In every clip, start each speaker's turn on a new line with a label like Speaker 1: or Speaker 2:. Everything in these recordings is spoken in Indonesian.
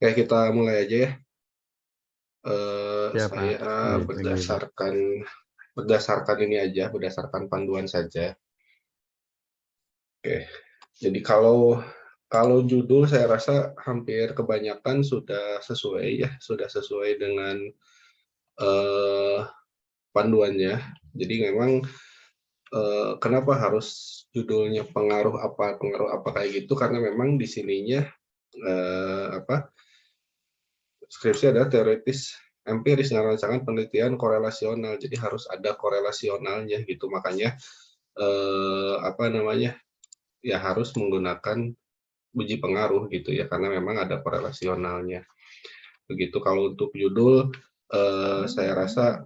Speaker 1: Oke, kita mulai aja ya.
Speaker 2: Ya Pak,
Speaker 1: Saya
Speaker 2: gimana Pak?
Speaker 1: berdasarkan ini aja, berdasarkan panduan saja. Oke, jadi kalau judul saya rasa hampir kebanyakan sudah sesuai ya, sudah sesuai dengan eh, panduannya. Jadi memang kenapa harus judulnya pengaruh apa kayak gitu? Karena memang di sininya skripsi adalah teoritis empiris dengan rancangan penelitian korelasional, jadi harus ada korelasionalnya gitu. Makanya apa namanya, ya harus menggunakan uji pengaruh gitu ya, karena memang ada korelasionalnya. Begitu kalau untuk judul, saya rasa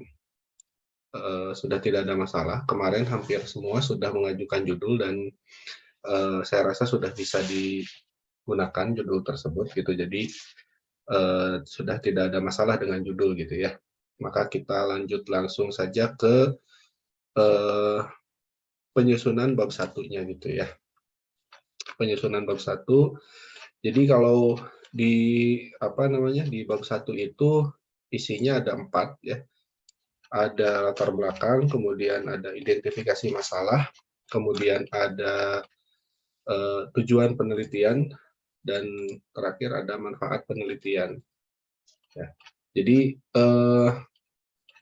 Speaker 1: sudah tidak ada masalah. Kemarin hampir semua sudah mengajukan judul dan saya rasa sudah bisa digunakan judul tersebut gitu. Jadi sudah tidak ada masalah dengan judul gitu ya. Maka kita lanjut langsung saja ke eh, penyusunan bab satunya gitu ya. Penyusunan bab satu. Jadi kalau di apa namanya di bab satu itu isinya ada 4 ya. Ada latar belakang, kemudian ada identifikasi masalah, kemudian ada tujuan penelitian, dan terakhir ada manfaat penelitian. Ya. Jadi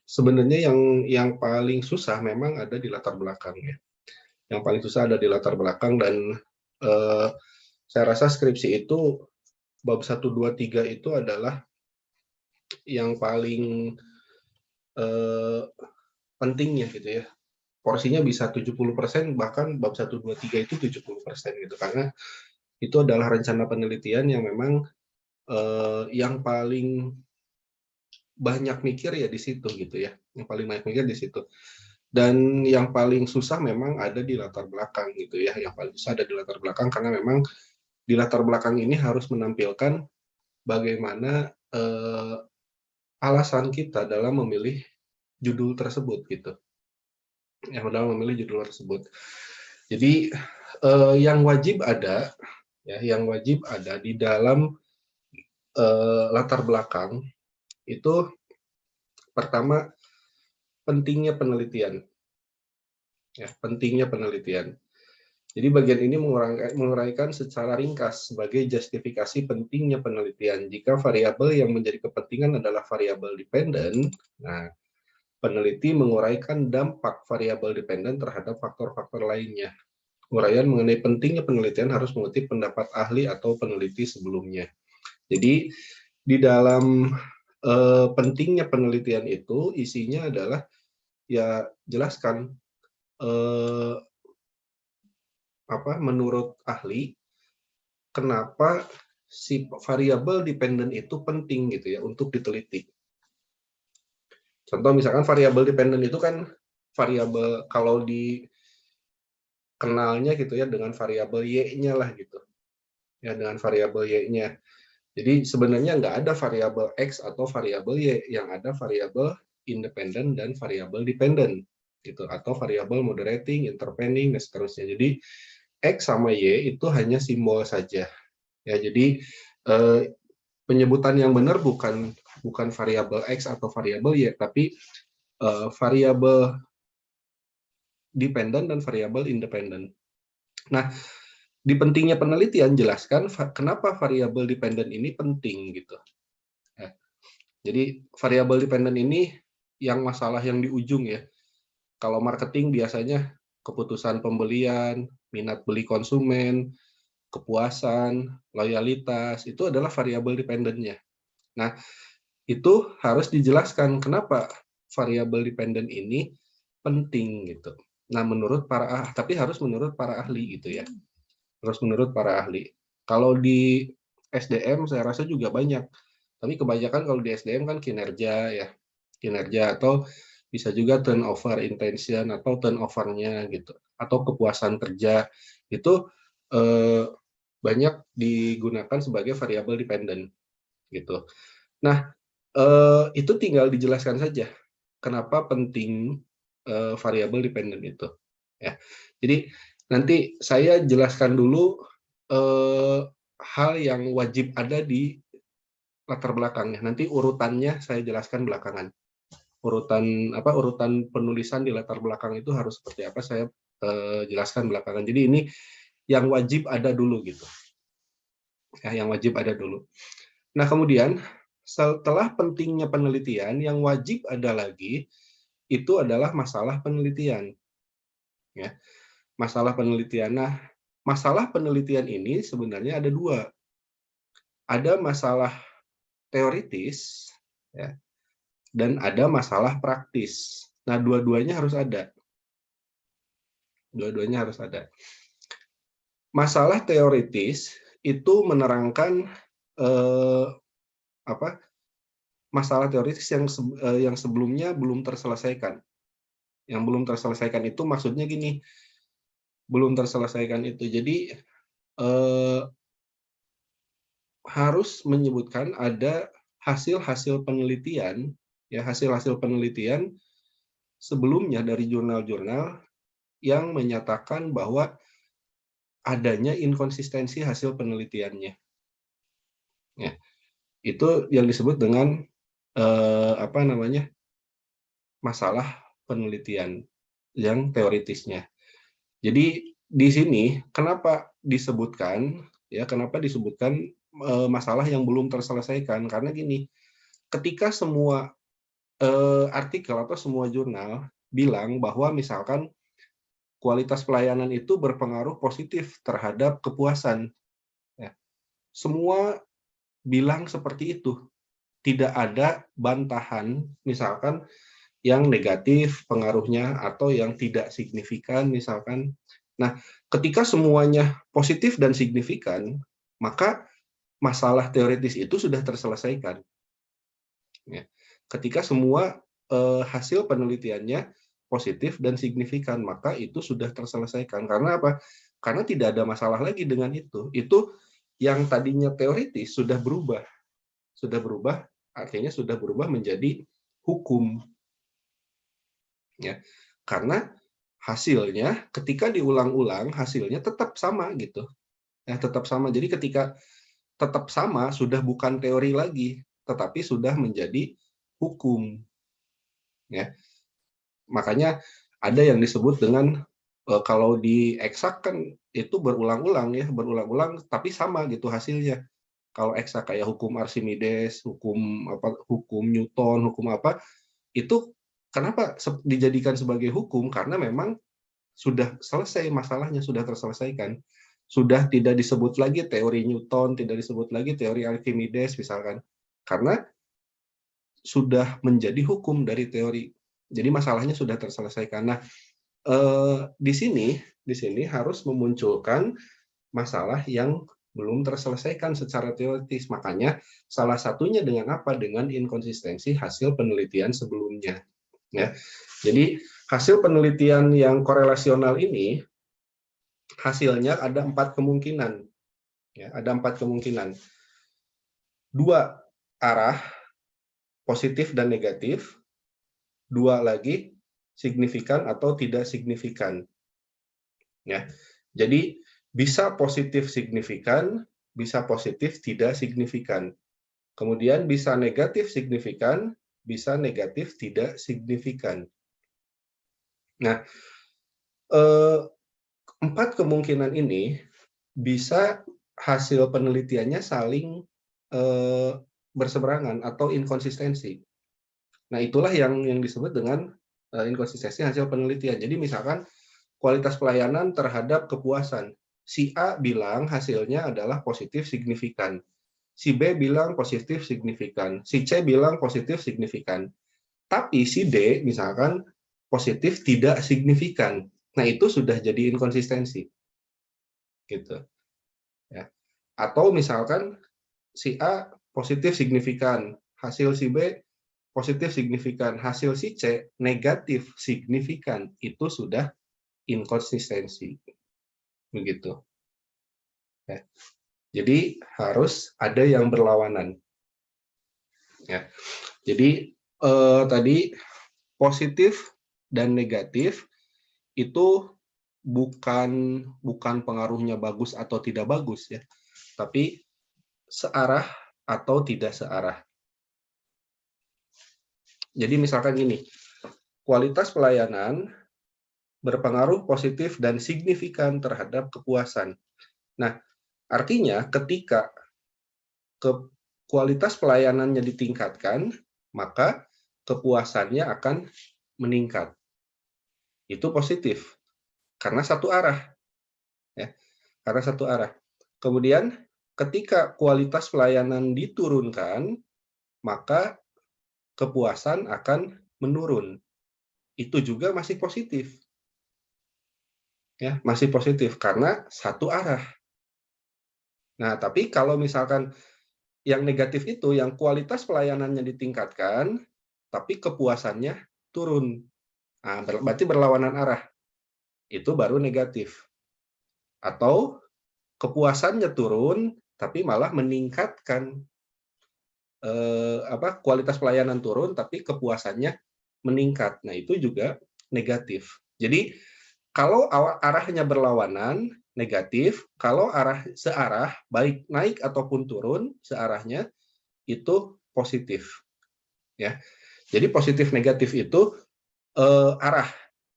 Speaker 1: sebenarnya yang paling susah memang ada di latar belakang ya. Yang paling susah ada di latar belakang dan eh, saya rasa skripsi itu bab satu 2 3 itu adalah yang paling eh, pentingnya gitu ya. Porsinya bisa 70%, bahkan bab satu 2 3 itu 70% gitu, karena itu adalah rencana penelitian yang memang yang paling banyak mikir ya di situ gitu ya. Yang paling banyak mikir di situ. Dan yang paling susah memang ada di latar belakang gitu ya. Yang paling susah ada di latar belakang karena memang di latar belakang ini harus menampilkan bagaimana alasan kita dalam memilih judul tersebut gitu. Yang dalam memilih judul tersebut. Jadi yang wajib ada ya, yang wajib ada di dalam latar belakang itu pertama pentingnya penelitian. Ya, pentingnya penelitian. Jadi bagian ini menguraikan secara ringkas sebagai justifikasi pentingnya penelitian. Jika variabel yang menjadi kepentingan adalah variabel dependen, nah peneliti menguraikan dampak variabel dependen terhadap faktor-faktor lainnya. Uraian mengenai pentingnya penelitian harus mengutip pendapat ahli atau peneliti sebelumnya. Jadi di dalam pentingnya penelitian itu isinya adalah ya jelaskan apa menurut ahli kenapa si variabel dependen itu penting gitu ya untuk diteliti. Contoh misalkan variabel dependen itu kan variabel kalau dikenalnya gitu ya dengan variabel y-nya lah gitu. Ya dengan variabel y-nya. Jadi sebenarnya nggak ada variabel x atau variabel y, yang ada variabel independen dan variabel dependen gitu, atau variabel moderating, intervening dan seterusnya. Jadi x sama y itu hanya simbol saja. Ya, jadi eh, penyebutan yang benar bukan variabel x atau variabel y, tapi variabel dependen dan variabel independen. Nah, di pentingnya penelitian jelaskan kenapa variabel dependen ini penting gitu. Ya, jadi variabel dependen ini yang masalah yang di ujung ya. Kalau marketing biasanya keputusan pembelian, minat beli konsumen, kepuasan, loyalitas, itu adalah variabel dependennya. Nah, itu harus dijelaskan kenapa variabel dependen ini penting gitu. Nah, tapi harus menurut para ahli gitu ya. Harus menurut para ahli. Kalau di SDM saya rasa juga banyak. Tapi kebanyakan kalau di SDM kan kinerja ya. Kinerja atau bisa juga turnover intention atau turnover-nya gitu. Atau kepuasan kerja. Itu eh, banyak digunakan sebagai variabel dependen gitu. Nah, itu tinggal dijelaskan saja kenapa penting variabel dependen itu. Ya, jadi nanti saya jelaskan dulu hal yang wajib ada di latar belakangnya. Nanti urutannya saya jelaskan belakangan. Urutan penulisan di latar belakang itu harus seperti apa, saya jelaskan belakangan. Jadi ini yang wajib ada dulu gitu. Ya, yang wajib ada dulu. Nah, kemudian setelah pentingnya penelitian, yang wajib ada lagi itu adalah masalah penelitian. Ya, masalah penelitian. Nah, masalah penelitian ini sebenarnya ada dua. Ada masalah teoritis, ya, dan ada masalah praktis. Nah, dua-duanya harus ada. Dua-duanya harus ada. Masalah teoritis itu menerangkan masalah teoritis yang sebelumnya belum terselesaikan. Yang belum terselesaikan itu maksudnya gini, belum terselesaikan itu. Jadi harus menyebutkan ada hasil-hasil penelitian, ya, hasil-hasil penelitian sebelumnya dari jurnal-jurnal yang menyatakan bahwa adanya inkonsistensi hasil penelitiannya. Ya, itu yang disebut dengan masalah penelitian yang teoritisnya. Jadi di sini kenapa disebutkan masalah yang belum terselesaikan, karena gini, ketika semua artikel atau semua jurnal bilang bahwa misalkan kualitas pelayanan itu berpengaruh positif terhadap kepuasan, ya, semua bilang seperti itu, tidak ada bantahan misalkan yang negatif pengaruhnya atau yang tidak signifikan misalkan. Nah, ketika semuanya positif dan signifikan, maka masalah teoritis itu sudah terselesaikan. Ya. Ketika semua hasil penelitiannya positif dan signifikan, maka itu sudah terselesaikan. Karena apa? Karena tidak ada masalah lagi dengan itu. Itu yang tadinya teoritis sudah berubah. Sudah berubah, artinya sudah berubah menjadi hukum. Ya, karena hasilnya ketika diulang-ulang hasilnya tetap sama gitu, ya, tetap sama. Jadi ketika tetap sama sudah bukan teori lagi, tetapi sudah menjadi hukum, ya. Makanya ada yang disebut dengan kalau di eksak kan itu berulang-ulang ya, berulang-ulang tapi sama gitu hasilnya. Kalau eksak kayak hukum Archimedes, hukum Newton, hukum apa, itu kenapa dijadikan sebagai hukum? Karena memang sudah selesai masalahnya, sudah terselesaikan. Sudah tidak disebut lagi teori Newton, tidak disebut lagi teori Archimedes misalkan. Karena sudah menjadi hukum dari teori. Jadi masalahnya sudah terselesaikan. Nah, di sini harus memunculkan masalah yang belum terselesaikan secara teoritis. Makanya salah satunya dengan apa? Dengan inkonsistensi hasil penelitian sebelumnya. Ya. Jadi hasil penelitian yang korelasional ini hasilnya ada 4 kemungkinan. Ya, ada 4 kemungkinan. 2 arah, positif dan negatif. 2 lagi signifikan atau tidak signifikan. Ya. Jadi bisa positif signifikan, bisa positif tidak signifikan. Kemudian bisa negatif signifikan, bisa negatif tidak signifikan. Nah, 4 kemungkinan ini bisa hasil penelitiannya saling berseberangan atau inkonsistensi. Nah, itulah yang disebut dengan inkonsistensi hasil penelitian. Jadi misalkan kualitas pelayanan terhadap kepuasan. Si A bilang hasilnya adalah positif signifikan. Si B bilang positif signifikan. Si C bilang positif signifikan. Tapi si D misalkan positif tidak signifikan. Nah, itu sudah jadi inkonsistensi. Gitu. Ya. Atau misalkan si A positif signifikan, hasil si B positif signifikan, hasil si C negatif signifikan, itu sudah inkonsistensi. Begitu. Ya. Jadi harus ada yang berlawanan. Ya. Jadi tadi positif dan negatif itu bukan pengaruhnya bagus atau tidak bagus ya, tapi searah atau tidak searah. Jadi misalkan gini, kualitas pelayanan berpengaruh positif dan signifikan terhadap kepuasan. Nah, artinya ketika kualitas pelayanannya ditingkatkan, maka kepuasannya akan meningkat. Itu positif karena satu arah, ya, karena satu arah. Kemudian ketika kualitas pelayanan diturunkan, maka kepuasan akan menurun. Itu juga masih positif, ya, masih positif karena satu arah. Nah, tapi kalau misalkan yang negatif itu, yang kualitas pelayanannya ditingkatkan, tapi kepuasannya turun. Nah, berarti berlawanan arah. Itu baru negatif. Atau kepuasannya turun, tapi malah meningkatkan kualitas pelayanan turun, tapi kepuasannya meningkat. Nah, itu juga negatif. Jadi, kalau arahnya berlawanan, negatif. Kalau searah, baik naik ataupun turun, searahnya, itu positif. Ya. Jadi, positif negatif itu arah.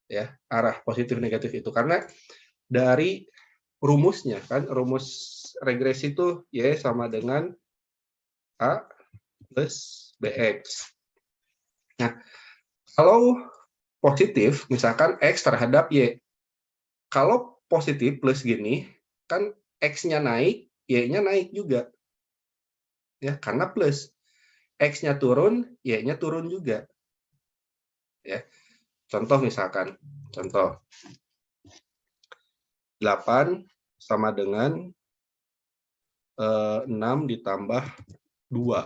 Speaker 1: Ya, arah positif negatif itu. Karena dari rumusnya, kan, rumus regresi itu Y sama dengan A plus BX. Nah, kalau positif, misalkan X terhadap Y. Kalau positif plus gini, kan X-nya naik, Y-nya naik juga. Ya, karena plus. X-nya turun, Y-nya turun juga. Ya. Contoh misalkan, contoh 8 sama dengan 6 ditambah 2.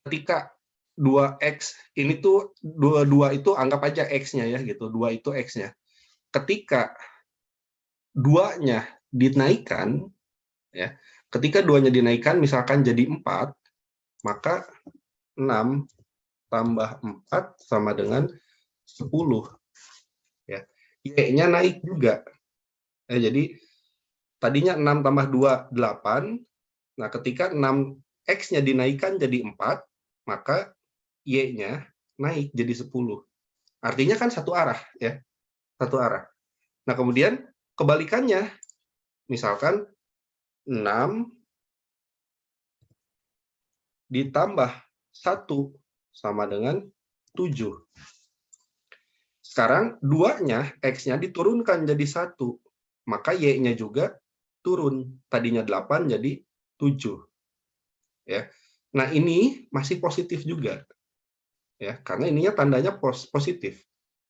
Speaker 1: Ketika 2X, ini tuh 2 itu anggap aja X-nya ya, gitu. 2 itu X-nya. Ketika 2-nya dinaikkan, ya, ketika 2-nya dinaikkan, misalkan jadi 4, maka 6 tambah 4 sama dengan 10. Ya. Y-nya naik juga. Ya, jadi tadinya 6 tambah 2, 8. Nah, ketika 6X-nya dinaikkan jadi 4, maka Y-nya naik jadi 10. Artinya kan satu arah, ya. Satu arah. Nah, kemudian kebalikannya, misalkan 6 ditambah 1 sama dengan 7. Sekarang 2-nya, X-nya diturunkan jadi 1. Maka Y-nya juga turun. Tadinya 8 jadi 7. Ya. Nah, ini masih positif juga. Ya, karena ininya tandanya positif.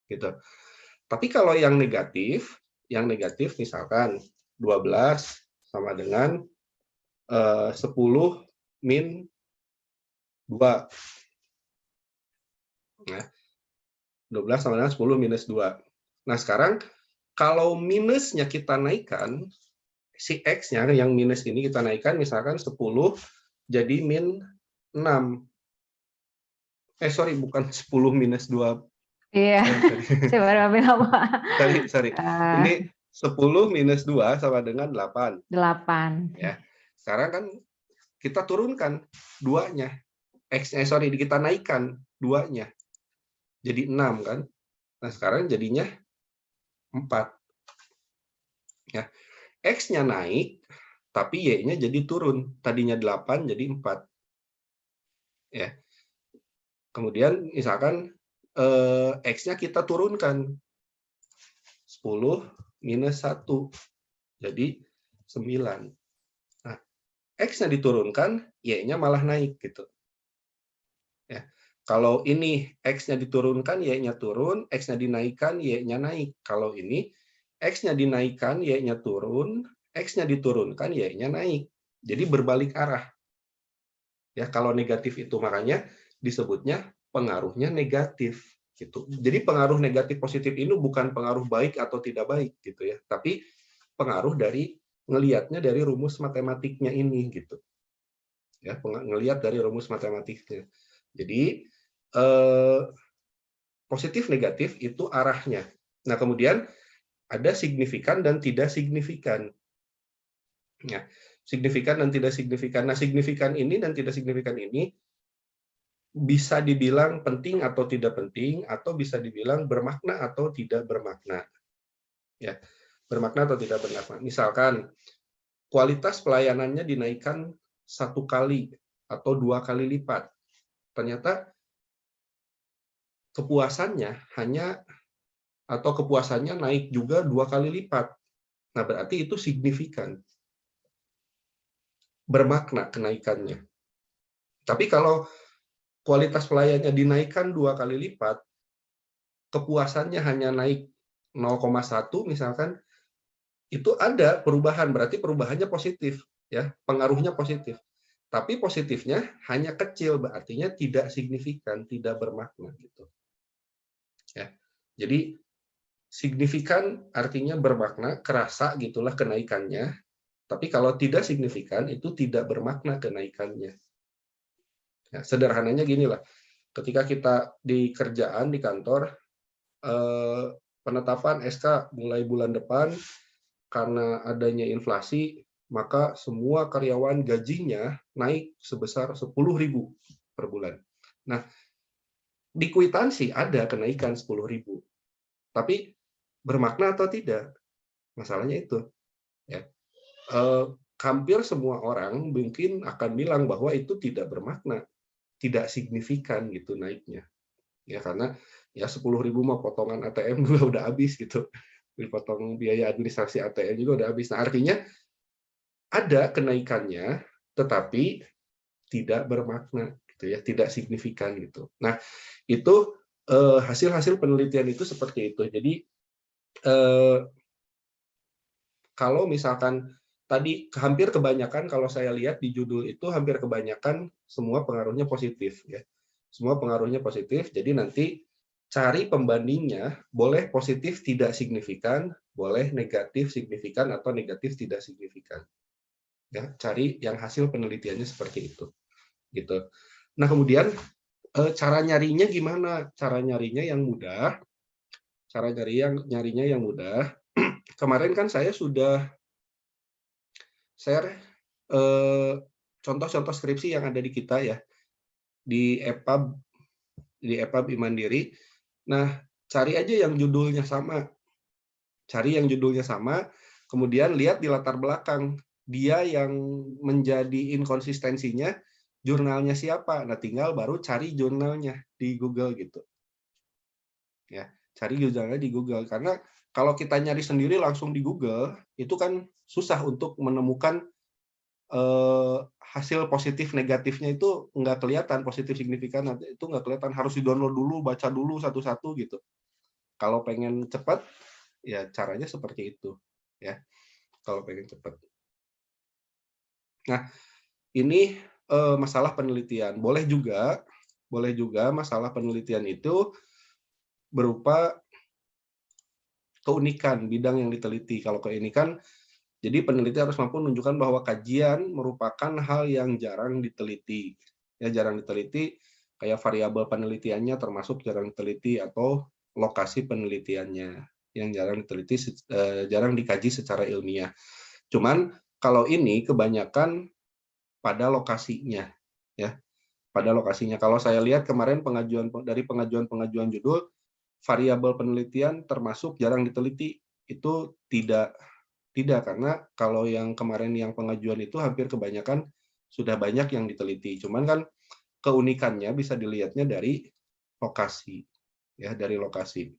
Speaker 1: Gitu. Tapi kalau yang negatif misalkan 12 sama dengan 10 min 2. Nah, 12 sama dengan 10 minus 2. Nah, sekarang kalau minusnya kita naikkan, si X-nya yang minus ini kita naikkan, misalkan 10 jadi min 6. Sorry, bukan 10 minus 2.
Speaker 2: Iya, saya baru ambil apa.
Speaker 1: Sorry. Ini 10 minus 2 sama dengan 8.
Speaker 2: 8.
Speaker 1: Ya. Sekarang kan kita turunkan 2-nya. Kita naikkan 2-nya. Jadi 6 kan. Nah, sekarang jadinya 4. Ya. X-nya naik, tapi Y-nya jadi turun. Tadinya 8 jadi 4. Ya. Kemudian misalkan X-nya kita turunkan. 10 minus 1. Jadi 9. Nah, X-nya diturunkan, Y-nya malah naik gitu. Ya. Kalau ini X-nya diturunkan, Y-nya turun, X-nya dinaikkan, Y-nya naik. Kalau ini X-nya dinaikkan, Y-nya turun, X-nya diturunkan, Y-nya naik. Jadi berbalik arah. Ya, kalau negatif itu makanya disebutnya pengaruhnya negatif gitu. Jadi pengaruh negatif positif ini bukan pengaruh baik atau tidak baik gitu ya, tapi pengaruh dari ngelihatnya dari rumus matematiknya ini gitu. Ya, ngelihat dari rumus matematiknya. Jadi positif negatif itu arahnya. Nah, kemudian ada signifikan dan tidak signifikan. Ya, signifikan dan tidak signifikan. Nah, signifikan ini dan tidak signifikan ini bisa dibilang penting atau tidak penting, atau bisa dibilang bermakna atau tidak bermakna. Ya, bermakna atau tidak bermakna. Misalkan kualitas pelayanannya dinaikkan 1 kali atau 2 kali lipat. Ternyata kepuasannya naik juga 2 kali lipat. Nah, berarti itu signifikan, bermakna kenaikannya. Tapi kalau kualitas pelayanannya dinaikkan 2 kali lipat, kepuasannya hanya naik 0,1 misalkan, itu ada perubahan, berarti perubahannya positif, ya, pengaruhnya positif. Tapi positifnya hanya kecil, artinya tidak signifikan, tidak bermakna gitu. Ya. Jadi signifikan artinya bermakna, kerasa gitulah kenaikannya. Tapi kalau tidak signifikan itu tidak bermakna kenaikannya. Ya, sederhananya gini lah, ketika kita di kerjaan di kantor, penetapan SK mulai bulan depan karena adanya inflasi, maka semua karyawan gajinya naik sebesar 10.000 per bulan. Nah, di kwitansi ada kenaikan 10.000, tapi bermakna atau tidak? Masalahnya itu. Ya. Hampir semua orang mungkin akan bilang bahwa itu tidak bermakna, tidak signifikan gitu naiknya. Ya karena ya 10.000 mah potongan ATM juga udah habis gitu. Dipotong biaya administrasi ATM juga udah habis. Nah, artinya ada kenaikannya tetapi tidak bermakna gitu ya, tidak signifikan gitu. Nah, itu hasil-hasil penelitian itu seperti itu. Jadi kalau misalkan tadi hampir kebanyakan, kalau saya lihat di judul itu hampir kebanyakan semua pengaruhnya positif ya. Semua pengaruhnya positif. Jadi nanti cari pembandingnya, boleh positif tidak signifikan, boleh negatif signifikan atau negatif tidak signifikan. Ya, cari yang hasil penelitiannya seperti itu. Gitu. Nah, kemudian cara nyarinya gimana? Cara nyarinya yang mudah. Cara nyarinya yang mudah. Kemarin kan saya sudah share contoh-contoh skripsi yang ada di kita ya, di EPUB Imandiri. Nah, cari aja yang judulnya sama. Cari yang judulnya sama, kemudian lihat di latar belakang dia yang menjadi inkonsistensinya, jurnalnya siapa. Nah, tinggal baru cari jurnalnya di Google gitu. Ya, cari jurnalnya di Google karena kalau kita nyari sendiri langsung di Google, itu kan susah untuk menemukan hasil positif negatifnya itu nggak kelihatan, positif signifikan itu nggak kelihatan, harus di-download dulu, baca dulu satu-satu gitu. Kalau pengen cepat, ya caranya seperti itu. Ya, kalau pengen cepat. Nah, ini masalah penelitian. Boleh juga masalah penelitian itu berupa keunikan bidang yang diteliti. Kalau keunikan, jadi peneliti harus mampu menunjukkan bahwa kajian merupakan hal yang jarang diteliti. Ya, jarang diteliti, kayak variabel penelitiannya termasuk jarang diteliti, atau lokasi penelitiannya yang jarang dikaji secara ilmiah. Cuman kalau ini kebanyakan pada lokasinya, ya, pada lokasinya. Kalau saya lihat kemarin pengajuan judul, variabel penelitian termasuk jarang diteliti, itu tidak karena kalau yang kemarin yang pengajuan itu hampir kebanyakan sudah banyak yang diteliti. Cuman kan keunikannya bisa dilihatnya dari lokasi, ya, dari lokasi.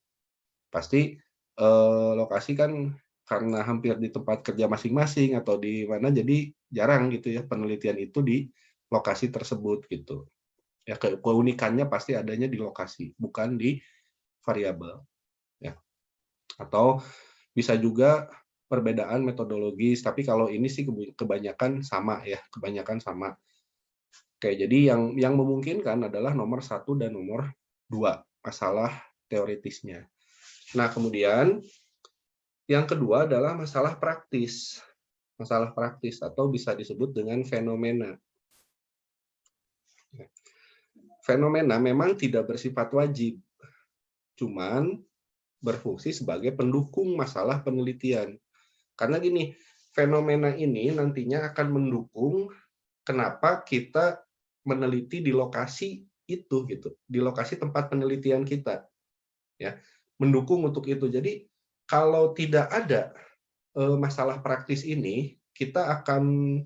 Speaker 1: Pasti lokasi kan karena hampir di tempat kerja masing-masing atau di mana, jadi jarang gitu ya penelitian itu di lokasi tersebut gitu. Ya, keunikannya pasti adanya di lokasi, bukan di variabel. Ya. Atau bisa juga perbedaan metodologis, tapi kalau ini sih kebanyakan sama ya, kebanyakan sama. Oke, jadi yang memungkinkan adalah nomor 1 dan nomor 2, masalah teoritisnya. Nah, kemudian yang kedua adalah masalah praktis. Masalah praktis atau bisa disebut dengan fenomena. Fenomena memang tidak bersifat wajib, cuman berfungsi sebagai pendukung masalah penelitian. Karena gini, fenomena ini nantinya akan mendukung kenapa kita meneliti di lokasi itu gitu, di lokasi tempat penelitian kita, ya, mendukung untuk itu. Jadi kalau tidak ada masalah praktis ini, kita akan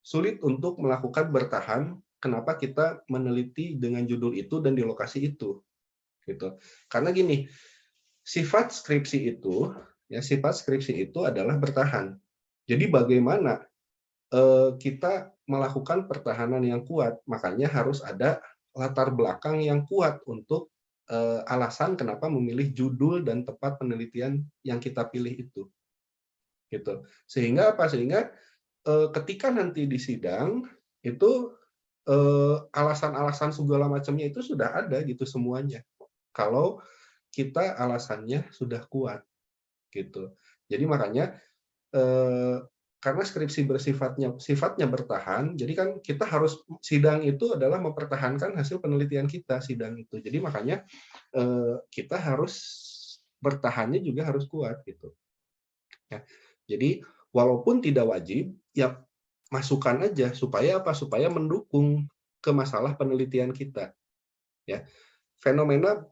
Speaker 1: sulit untuk melakukan bertahan. Kenapa kita meneliti dengan judul itu dan di lokasi itu, gitu. Karena gini, sifat skripsi itu, ya sifat skripsi itu adalah bertahan. Jadi bagaimana kita melakukan pertahanan yang kuat, makanya harus ada latar belakang yang kuat untuk alasan kenapa memilih judul dan tempat penelitian yang kita pilih itu, gitu. Sehingga apa? Sehingga ketika nanti di sidang itu alasan-alasan segala macamnya itu sudah ada gitu semuanya. Kalau kita alasannya sudah kuat, gitu. Jadi makanya karena skripsi sifatnya bertahan, jadi kan kita harus sidang itu adalah mempertahankan hasil penelitian kita sidang itu. Jadi makanya kita harus bertahannya juga harus kuat gitu. Ya. Jadi walaupun tidak wajib, ya masukkan aja supaya apa? Supaya mendukung ke masalah penelitian kita. Ya. Fenomena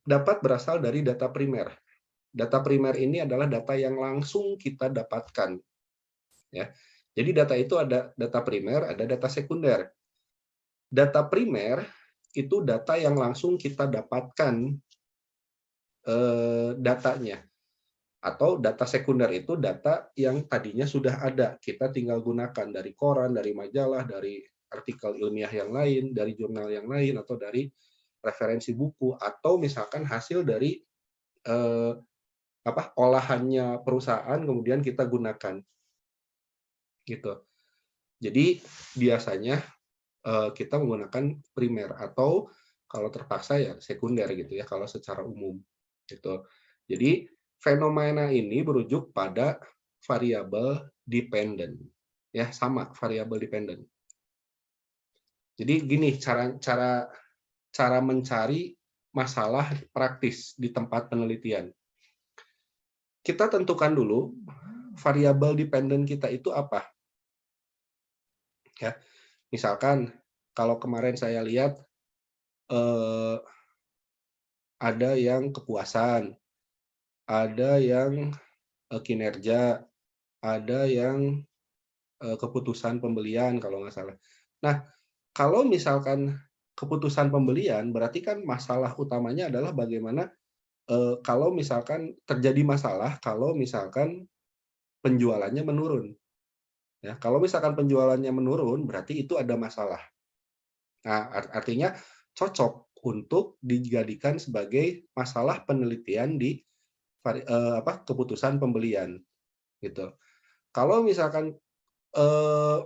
Speaker 1: dapat berasal dari data primer. Data primer ini adalah data yang langsung kita dapatkan. Ya. Jadi data itu ada data primer, ada data sekunder. Data primer itu data yang langsung kita dapatkan datanya. Atau data sekunder itu data yang tadinya sudah ada, kita tinggal gunakan dari koran, dari majalah, dari artikel ilmiah yang lain, dari jurnal yang lain, atau dari referensi buku, atau misalkan hasil dari olahannya perusahaan kemudian kita gunakan, gitu. Jadi biasanya kita menggunakan primer atau kalau terpaksa ya sekunder gitu ya kalau secara umum gitu. Jadi fenomena ini merujuk pada variabel dependent ya, sama variabel dependent. Jadi gini cara mencari masalah praktis di tempat penelitian. Kita tentukan dulu variabel dependent kita itu apa. Ya. Misalkan kalau kemarin saya lihat ada yang kepuasan, ada yang kinerja, ada yang keputusan pembelian kalau nggak salah. Nah, kalau misalkan keputusan pembelian, berarti kan masalah utamanya adalah bagaimana kalau misalkan terjadi masalah, kalau misalkan penjualannya menurun. Ya, kalau misalkan penjualannya menurun, berarti itu ada masalah. Nah, artinya cocok untuk dijadikan sebagai masalah penelitian di keputusan pembelian, gitu. Kalau misalkan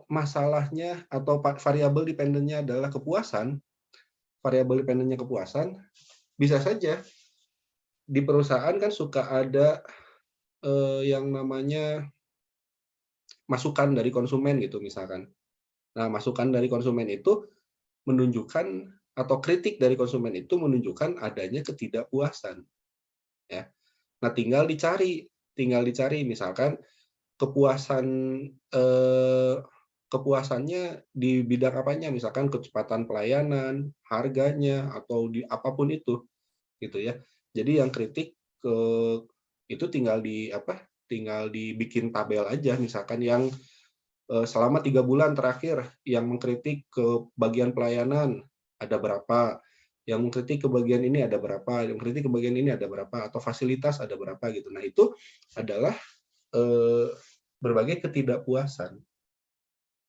Speaker 1: masalahnya atau variabel dependennya adalah kepuasan, variabel dependennya kepuasan, bisa saja di perusahaan kan suka ada yang namanya masukan dari konsumen gitu misalkan. Nah, masukan dari konsumen itu menunjukkan atau kritik dari konsumen itu menunjukkan adanya ketidakpuasan, ya. Nah, tinggal dicari misalkan kepuasan kepuasannya di bidang apanya, misalkan kecepatan pelayanan, harganya, atau di apapun itu, gitu ya. Jadi yang kritik itu tinggal dibikin tabel aja, misalkan yang selama 3 bulan terakhir yang mengkritik ke bagian pelayanan ada berapa, yang mengkritik ke bagian ini ada berapa, yang mengkritik ke bagian ini ada berapa, atau fasilitas ada berapa gitu. Nah, itu adalah berbagai ketidakpuasan.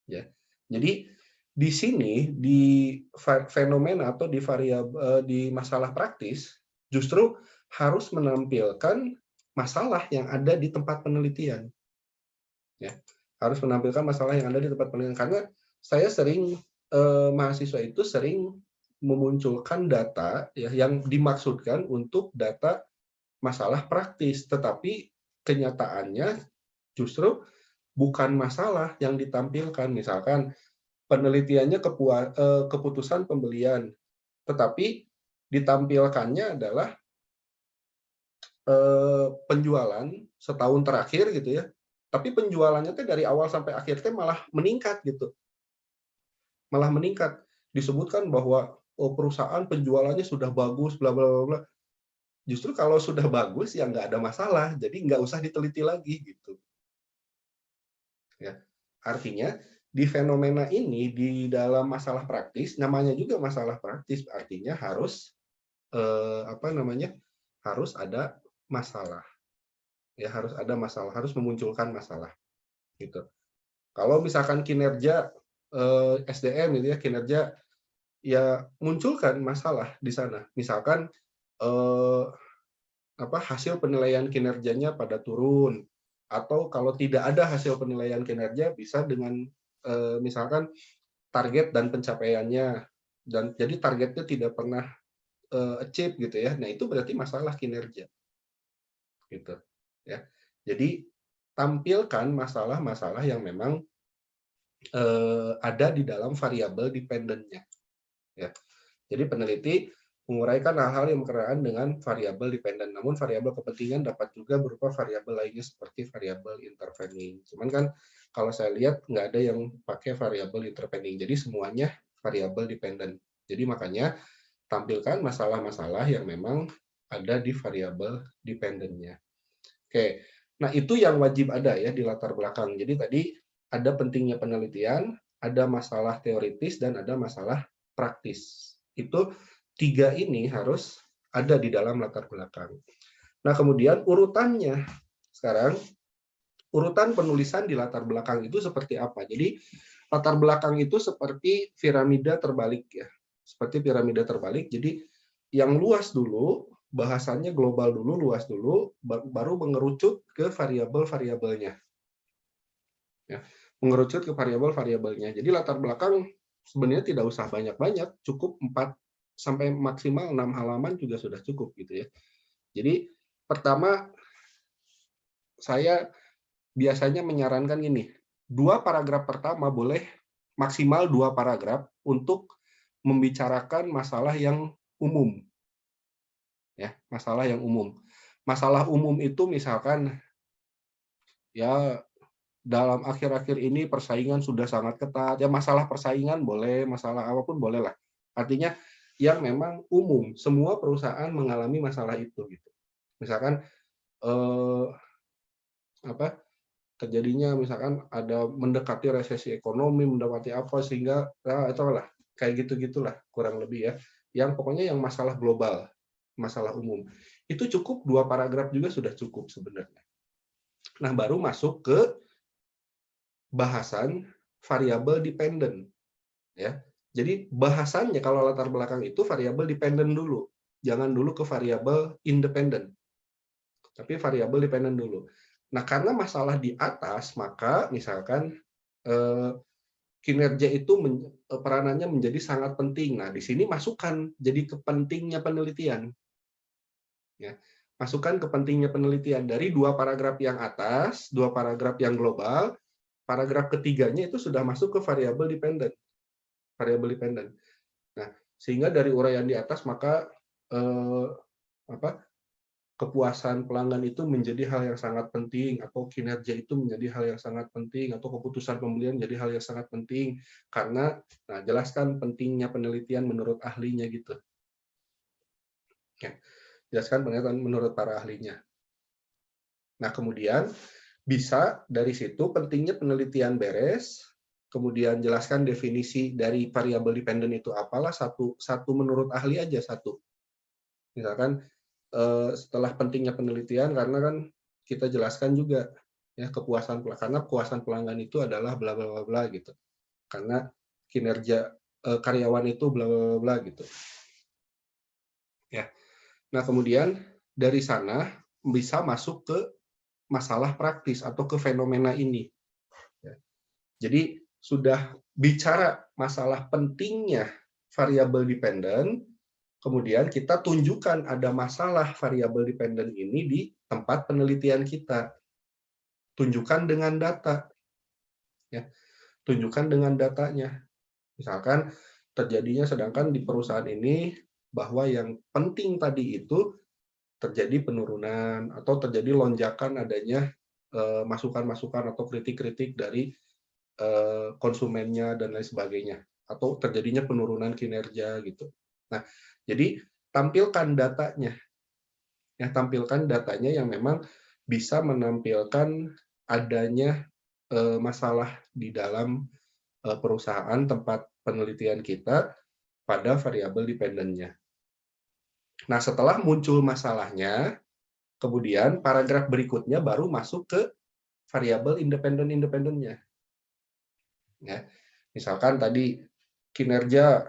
Speaker 1: Ya. Jadi di sini di fenomena atau di variabel di masalah praktis justru harus menampilkan masalah yang ada di tempat penelitian. Ya, harus menampilkan masalah yang ada di tempat penelitian karena saya sering mahasiswa itu sering memunculkan data ya yang dimaksudkan untuk data masalah praktis, tetapi kenyataannya justru bukan masalah yang ditampilkan. Misalkan penelitiannya keputusan pembelian, tetapi ditampilkannya adalah penjualan setahun terakhir gitu ya, tapi penjualannya teh dari awal sampai akhir teh malah meningkat gitu, malah meningkat. Disebutkan bahwa, oh perusahaan penjualannya sudah bagus, bla bla bla bla. Justru kalau sudah bagus ya nggak ada masalah, jadi nggak usah diteliti lagi gitu. Ya. Artinya di fenomena ini di dalam masalah praktis, namanya juga masalah praktis, artinya harus apa namanya, harus ada masalah. Ya harus ada masalah, harus memunculkan masalah gitu. Kalau misalkan kinerja SDM gitu ya, kinerja ya munculkan masalah di sana. Misalkan eh, hasil penilaian kinerjanya pada turun, atau kalau tidak ada hasil penilaian kinerja bisa dengan misalkan target dan pencapaiannya, dan jadi targetnya tidak pernah achieve gitu ya. Nah, itu berarti masalah kinerja gitu ya. Jadi tampilkan masalah-masalah yang memang ada di dalam variabel dependennya ya. Jadi peneliti menguraikan hal-hal yang berkenaan dengan variabel dependen. Namun variabel kepentingan dapat juga berupa variabel lainnya seperti variabel intervening. Cuman kan kalau saya lihat nggak ada yang pakai variabel intervening. Jadi semuanya variabel dependen. Jadi makanya tampilkan masalah-masalah yang memang ada di variabel dependennya. Oke, nah itu yang wajib ada ya di latar belakang. Jadi tadi ada pentingnya penelitian, ada masalah teoritis, dan ada masalah praktis. Itu tiga ini harus ada di dalam latar belakang. Nah kemudian urutannya sekarang, urutan penulisan di latar belakang itu seperti apa? Jadi latar belakang itu seperti piramida terbalik ya, seperti piramida terbalik. Jadi yang luas dulu, bahasannya global dulu, luas dulu, baru mengerucut ke variabel-variabelnya. Ya, mengerucut ke variabel-variabelnya. Jadi latar belakang sebenarnya tidak usah banyak-banyak, cukup 4 sampai maksimal 6 halaman juga sudah cukup gitu ya. Jadi pertama saya biasanya menyarankan gini, 2 paragraf pertama boleh maksimal 2 paragraf untuk membicarakan masalah yang umum. Ya, masalah yang umum. Masalah umum itu misalkan ya dalam akhir-akhir ini persaingan sudah sangat ketat, ya masalah persaingan boleh, masalah apapun boleh lah. Artinya yang memang umum, semua perusahaan mengalami masalah itu gitu. Misalkan eh, apa terjadinya misalkan ada mendekati resesi ekonomi, mendekati apa sehingga ya itulah kayak gitu-gitulah kurang lebih ya. Yang pokoknya yang masalah global, masalah umum. Itu cukup 2 paragraf juga sudah cukup sebenarnya. Nah, baru masuk ke bahasan variabel dependen ya. Jadi bahasannya kalau latar belakang itu variabel dependen dulu. Jangan dulu ke variabel independen. Tapi variabel dependen dulu. Nah, karena masalah di atas, maka misalkan eh, kinerja itu peranannya menjadi sangat penting. Nah, di sini masukkan jadi kepentingnya penelitian. Ya. Masukkan kepentingnya penelitian dari 2 paragraf yang atas, 2 paragraf yang global, paragraf ketiganya itu sudah masuk ke variabel dependen. Variabel dependen. Nah, sehingga dari uraian di atas maka apa kepuasan pelanggan itu menjadi hal yang sangat penting, atau kinerja itu menjadi hal yang sangat penting, atau keputusan pembelian menjadi hal yang sangat penting karena nah jelaskan pentingnya penelitian menurut ahlinya gitu. Ya, jelaskan penelitian menurut para ahlinya. Nah, kemudian bisa dari situ pentingnya penelitian beres, kemudian jelaskan definisi dari variabel dependen itu apalah satu menurut ahli aja satu. Misalkan setelah pentingnya penelitian karena kan kita jelaskan juga ya kepuasan karena kepuasan pelanggan itu adalah bla bla bla bla gitu. Karena kinerja karyawan itu bla bla bla gitu. Ya. Nah, kemudian dari sana bisa masuk ke masalah praktis atau ke fenomena ini. Ya. Jadi sudah bicara masalah pentingnya variabel dependen, kemudian kita tunjukkan ada masalah variabel dependen ini di tempat penelitian kita. Tunjukkan dengan data. Ya. Tunjukkan dengan datanya. Misalkan terjadinya sedangkan di perusahaan ini bahwa yang penting tadi itu terjadi penurunan atau terjadi lonjakan adanya masukan-masukan atau kritik-kritik dari konsumennya dan lain sebagainya, atau terjadinya penurunan kinerja gitu. Nah, jadi tampilkan datanya, ya tampilkan datanya yang memang bisa menampilkan adanya masalah di dalam perusahaan tempat penelitian kita pada variabel dependennya. Nah, setelah muncul masalahnya, kemudian paragraf berikutnya baru masuk ke variabel independen-independennya. Ya, misalkan tadi kinerja.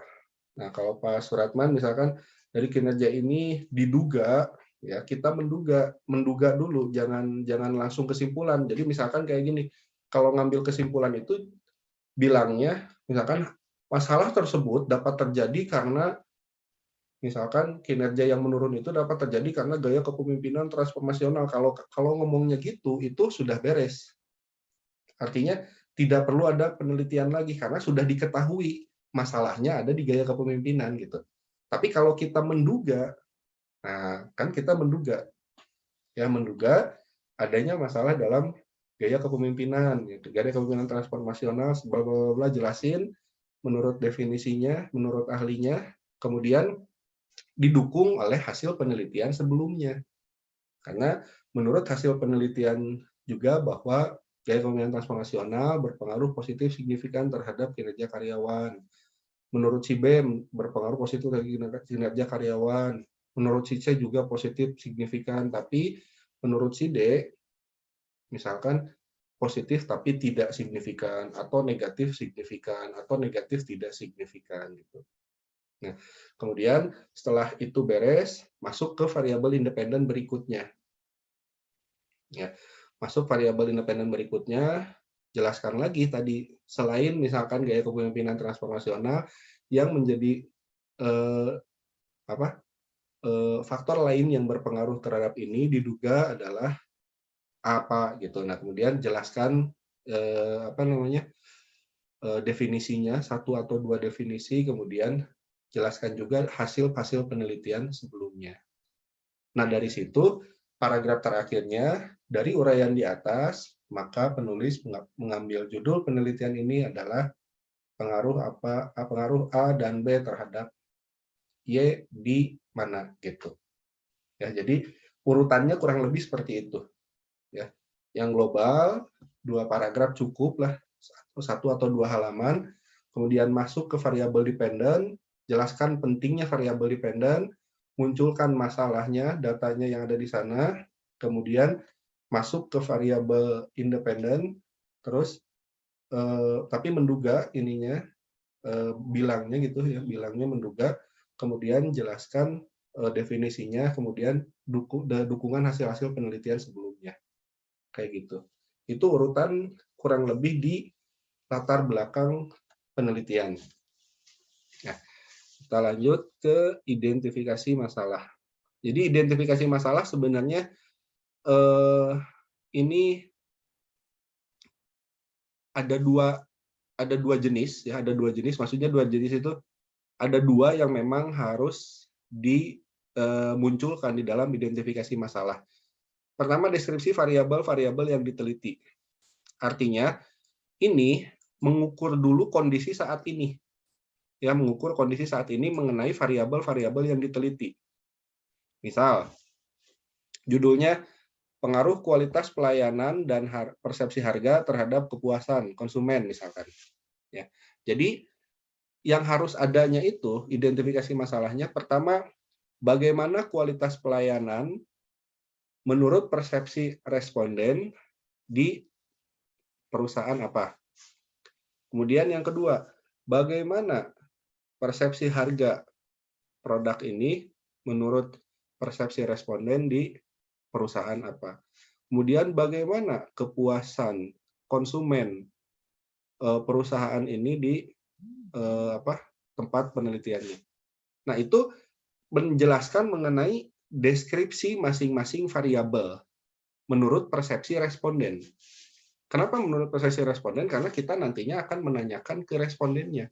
Speaker 1: Nah, kalau Pak Suratman misalkan dari kinerja ini diduga, ya kita menduga dulu, jangan langsung kesimpulan. Jadi misalkan kayak gini, kalau ngambil kesimpulan itu bilangnya misalkan masalah tersebut dapat terjadi karena misalkan kinerja yang menurun itu dapat terjadi karena gaya kepemimpinan transformasional. Kalau ngomongnya gitu, itu sudah beres. Artinya tidak perlu ada penelitian lagi karena sudah diketahui masalahnya ada di gaya kepemimpinan gitu. Tapi kalau kita menduga, nah kan kita menduga adanya masalah dalam gaya kepemimpinan, gitu. Gaya kepemimpinan transformasional, bla bla bla, jelasin menurut definisinya, menurut ahlinya, kemudian didukung oleh hasil penelitian sebelumnya. Karena menurut hasil penelitian juga bahwa gaya kepemimpinan transformasional berpengaruh positif signifikan terhadap kinerja karyawan. Menurut si B berpengaruh positif terhadap kinerja karyawan. Menurut si C juga positif signifikan, tapi menurut si D misalkan positif tapi tidak signifikan, atau negatif signifikan, atau negatif tidak signifikan gitu. Nah, kemudian setelah itu beres, masuk ke variabel independen berikutnya. Ya, masuk variabel independen berikutnya, jelaskan lagi tadi, selain misalkan gaya kepemimpinan transformasional yang menjadi faktor lain yang berpengaruh terhadap ini diduga adalah apa gitu. Nah, kemudian jelaskan definisinya, satu atau dua definisi, kemudian jelaskan juga hasil penelitian sebelumnya. Nah, dari situ paragraf terakhirnya, dari uraian di atas, maka penulis mengambil judul penelitian ini adalah pengaruh A dan B terhadap Y di mana gitu. Ya, jadi urutannya kurang lebih seperti itu. Ya, yang global 2 paragraf cukup lah, satu atau 2 halaman. Kemudian masuk ke variabel dependen, jelaskan pentingnya variabel dependen, munculkan masalahnya, datanya yang ada di sana, kemudian masuk ke variabel independen, terus tapi menduga ininya, bilangnya gitu ya, bilangnya menduga, kemudian jelaskan definisinya, kemudian dukungan hasil-hasil penelitian sebelumnya. Kayak gitu. Itu urutan kurang lebih di latar belakang penelitian. Nah, kita lanjut ke identifikasi masalah. Jadi identifikasi masalah sebenarnya ini ada dua jenis, ya, ada dua jenis. Maksudnya dua jenis itu ada dua yang memang harus dimunculkan di dalam identifikasi masalah. Pertama, deskripsi variabel-variabel yang diteliti. Artinya ini mengukur dulu kondisi saat ini. Ya, mengukur kondisi saat ini mengenai variabel-variabel yang diteliti. Misal, judulnya pengaruh kualitas pelayanan dan persepsi harga terhadap kepuasan konsumen misalkan. Ya. Jadi yang harus adanya itu identifikasi masalahnya, pertama, bagaimana kualitas pelayanan menurut persepsi responden di perusahaan apa. Kemudian yang kedua, bagaimana persepsi harga produk ini menurut persepsi responden di perusahaan apa. Kemudian bagaimana kepuasan konsumen perusahaan ini di tempat penelitiannya. Nah, itu menjelaskan mengenai deskripsi masing-masing variabel menurut persepsi responden. Kenapa menurut persepsi responden? Karena kita nantinya akan menanyakan ke respondennya.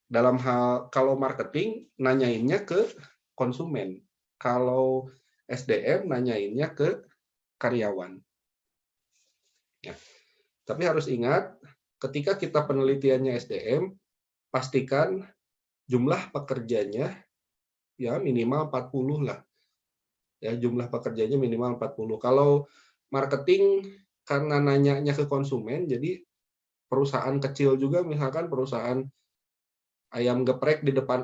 Speaker 1: Dalam hal kalau marketing nanyainnya ke konsumen, kalau SDM nanyainnya ke karyawan. Ya. Tapi harus ingat, ketika kita penelitiannya SDM, pastikan jumlah pekerjanya ya minimal 40 lah. Ya, jumlah pekerjanya minimal 40. Kalau marketing karena nanyanya ke konsumen, jadi perusahaan kecil juga, misalkan perusahaan ayam geprek di depan